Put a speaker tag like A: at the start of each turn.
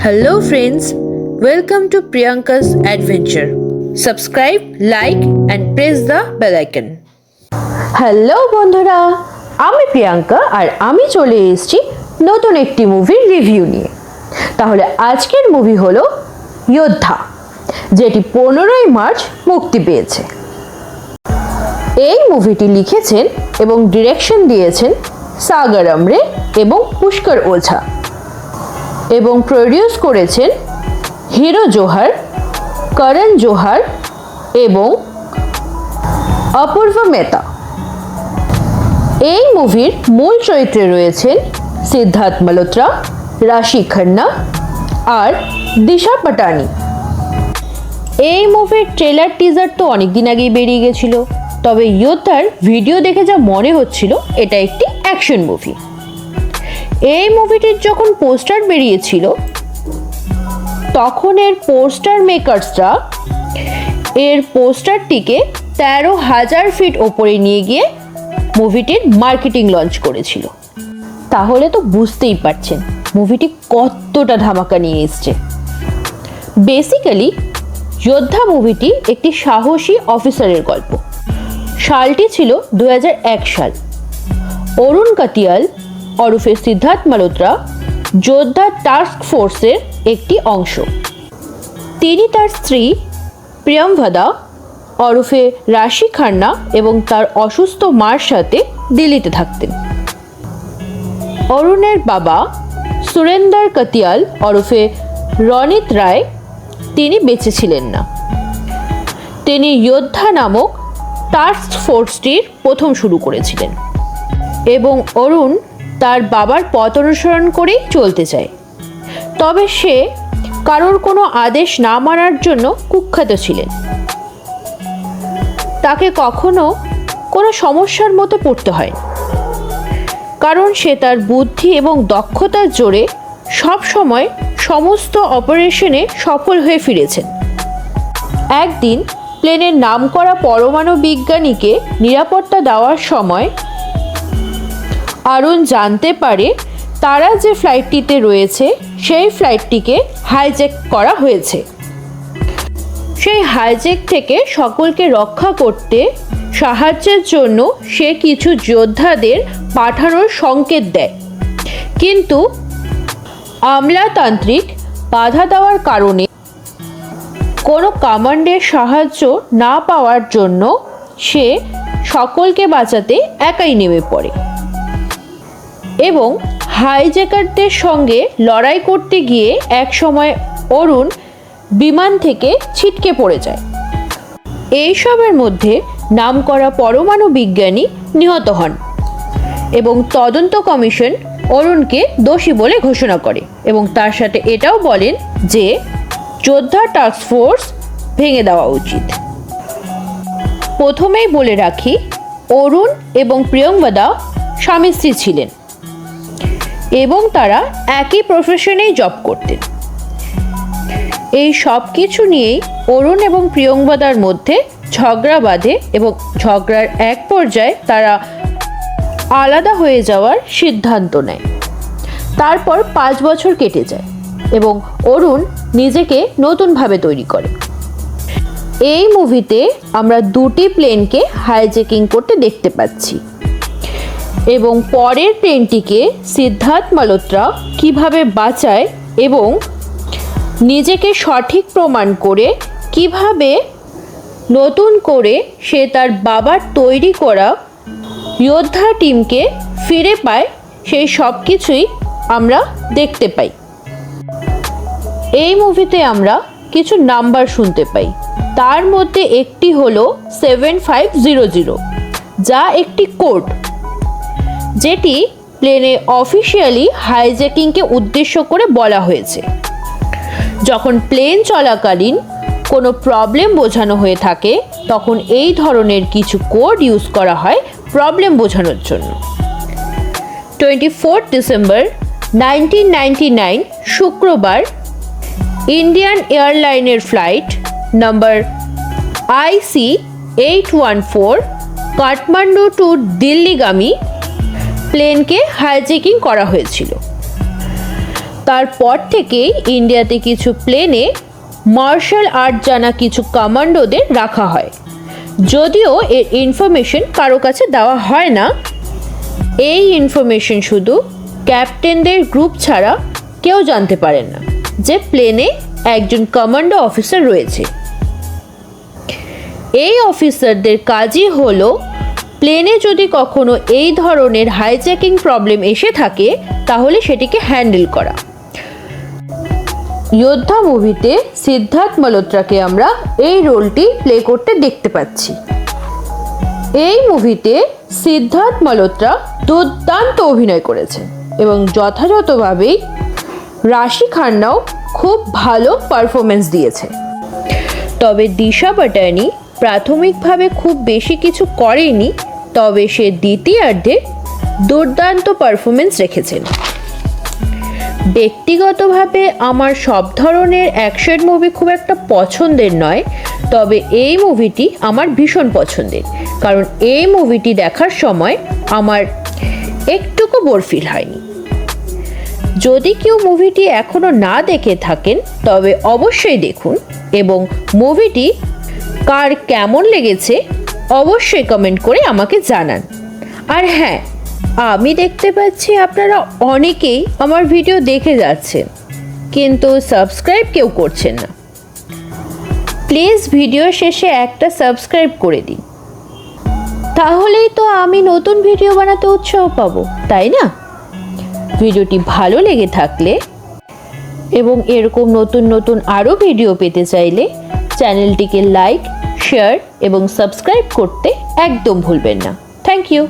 A: Hello friends, welcome to Priyanka's Adventure. Subscribe, like and press the bell icon.
B: Hello বন্ধুরা, আমি প্রিয়াঙ্কা আর আমি চলে এসেছি নতুন একটি মুভির রিভিউ নিয়ে। তাহলে আজকের মুভি হলো যোদ্ধা, যেটি 15ই মার্চ মুক্তি পেয়েছে। এই মুভিটি লিখেছেন এবং ডিরেকশন দিয়েছেন সাগর আমরে এবং পুষ্কর ওঝা এবং প্রডিউস করেছেন হিরো জোহার, করণ জোহার এবং অপূর্ব মেহতা। এই মুভির মূল চরিত্রে রয়েছেন সিদ্ধার্থ মালহোত্রা, রাশি খান্না আর দিশা পাটানি। এই মুভির ট্রেলার টিজার তো অনেকদিন আগেই বেরিয়ে গেছিল, তবে যোদ্ধার ভিডিও দেখে যা মনে হচ্ছিল এটা একটি অ্যাকশন মুভি। এই মুভিটির যখন পোস্টার বেরিয়েছিল তখন এর পোস্টার মেকার্সরা এর পোস্টারটিকে 13,000 ফিট ওপরে নিয়ে গিয়ে মুভিটির মার্কেটিং লঞ্চ করেছিল। তাহলে তো বুঝতেই পারছেন মুভিটি কতটা ধামাকা নিয়ে এসছে। বেসিক্যালি যোদ্ধা মুভিটি একটি সাহসী অফিসারের গল্প। সালটি ছিল 2001 সাল। অরুণ কাতিয়াল ওরফে সিদ্ধার্থ মালহোত্রা যোদ্ধা টাস্ক ফোর্সের একটি অংশ। তিনি তার স্ত্রী প্রিয়মভদা ওরফে রাশি খান্না এবং তার অসুস্থ মার সাথে দিল্লিতে থাকতেন। অরুণের বাবা সুরেন্দর কাতিয়াল ওরফে রনিত রায় তিনি বেঁচে ছিলেন না। তিনি যোদ্ধা নামক টাস্ক ফোর্সটির প্রথম শুরু করেছিলেন এবং অরুণ তার বাবার পথ অনুসরণ করেই চলতে চায়। তবে সে কারোর কোনো আদেশ না মানার জন্য কুখ্যাত ছিলেন। তাকে কখনো কোনো সমস্যার মতো পড়তে হয়, কারণ সে তার বুদ্ধি এবং দক্ষতার জোরে সব সময় সমস্ত অপারেশনে সফল হয়ে ফিরেছেন। একদিন প্লেনের নামকরা পরমাণু বিজ্ঞানীকে নিরাপত্তা দেওয়ার সময় অরুণ জানতে পারে তারা যে ফ্লাইটটিতে রয়েছে সেই ফ্লাইটটিকে হাইজ্যাক করা হয়েছে। সেই হাইজ্যাক থেকে সকলকে রক্ষা করতে সাহায্যের জন্য সে কিছু যোদ্ধাদের পাঠানোর সংকেত দেয়, কিন্তু আমলাতান্ত্রিক বাধা দেওয়ার কারণে কোনো কমান্ডের সাহায্য না পাওয়ার জন্য সে সকলকে বাঁচাতে একাই নেমে পড়ে এবং হাইজ্যাকারদের সঙ্গে লড়াই করতে গিয়ে একসময় অরুণ বিমান থেকে ছিটকে পড়ে যায়। এইসবের মধ্যে নামকরা পরমাণু বিজ্ঞানী নিহত হন এবং তদন্ত কমিশন অরুণকে দোষী বলে ঘোষণা করে এবং তার সাথে এটাও বলেন যে যোদ্ধা টাস্ক ফোর্স ভেঙে দেওয়া উচিত। প্রথমেই বলে রাখি, অরুণ এবং প্রিয়মভদা স্বামী স্ত্রী ছিলেন এবং তারা একই প্রফেশনেই জব করতেন। এই সব কিছু নিয়েই অরুণ এবং প্রিয়মভদার মধ্যে ঝগড়া বাঁধে এবং ঝগড়ার এক পর্যায়ে তারা আলাদা হয়ে যাওয়ার সিদ্ধান্ত নেয়। তারপর 5 বছর কেটে যায় এবং অরুণ নিজেকে নতুনভাবে তৈরি করে। এই মুভিতে আমরা 2টি প্লেনকে হাইজ্যাকিং করতে দেখতে পাচ্ছি এবং পরের প্লেনটিকে সিদ্ধার্থ মালহোত্রা কিভাবে বাঁচায় এবং নিজেকে সঠিক প্রমাণ করে কিভাবে নতুন করে সে তার বাবার তৈরি করা যোদ্ধা টিমকে ফিরে পায়, সেই সব কিছুই আমরা দেখতে পাই। এই মুভিতে আমরা কিছু নাম্বার শুনতে পাই, তার মধ্যে একটি হলো 7500, যা একটি কোড যেটি প্লেনে অফিসিয়ালি হাইজ্যাকিংকে উদ্দেশ্য করে বলা হয়েছে। যখন প্লেন চলাকালীন কোনো প্রবলেম বোঝানো হয়ে থাকে তখন এই ধরনের কিছু কোড ইউজ করা হয় প্রবলেম বোঝানোর জন্য। 24 ডিসেম্বর 1999 শুক্রবার ইন্ডিয়ান এয়ারলাইনের flight number IC814 Kathmandu to দিল্লিগামী প্লেনকে হাইজ্যাকিং করা হয়েছিল। তারপর থেকেই ইন্ডিয়াতে কিছু প্লেনে মার্শাল আর্ট জানা কিছু কমান্ডোদের রাখা হয়, যদিও এর ইনফরমেশন কারো কাছে দেওয়া হয় না। এই ইনফরমেশন শুধু ক্যাপ্টেনদের গ্রুপ ছাড়া কেউ জানতে পারেন না যে প্লেনে একজন কমান্ডো অফিসার রয়েছে। এই অফিসারদের কাজই হলো প্লেনে যদি কখনো এই ধরনের হাইজ্যাকিং প্রবলেম এসে থাকে তাহলে সেটিকে হ্যান্ডেল করা। যোদ্ধা মুভিতে সিদ্ধার্থ মালহোত্রাকে আমরা এই রোলটি প্লে করতে দেখতে পাচ্ছি। এই মুভিতে সিদ্ধার্থ মালহোত্রা দুর্দান্ত অভিনয় করেছেন এবং যথাযথভাবেই রাশি খান্নাও খুব ভালো পারফরমেন্স দিয়েছে। তবে দিশা পাটানি প্রাথমিকভাবে খুব বেশি কিছু করেনি, তবে সে দ্বিতীয়ার্ধে দুর্দান্ত পারফরমেন্স রেখেছেন। ব্যক্তিগতভাবে আমার সব ধরনের অ্যাকশন মুভি খুব একটা পছন্দের নয়, তবে এই মুভিটি আমার ভীষণ পছন্দের, কারণ এই মুভিটি দেখার সময় আমার একটুকু বোর ফিল হয়নি। যদি কেউ মুভিটি এখনও না দেখে থাকেন তবে অবশ্যই দেখুন এবং মুভিটি কার কেমন লেগেছে অবশ্যই কমেন্ট করে আমাকে জানান। আর হ্যাঁ, আমি দেখতে পাচ্ছি আপনারা অনেকেই আমার ভিডিও দেখে যাচ্ছেন কিন্তু সাবস্ক্রাইব কেউ করছেন না। প্লিজ ভিডিও শেষে একটা সাবস্ক্রাইব করে দিন, তাহলেই তো আমি নতুন ভিডিও বানাতে উৎসাহ পাবো, তাই না? ভিডিওটি ভালো লেগে থাকলে এবং এরকম নতুন নতুন আরও ভিডিও পেতে চাইলে চ্যানেলটিকে লাইক, শেয়ার এবং সাবস্ক্রাইব করতে একদম ভুলবেন না। Thank you.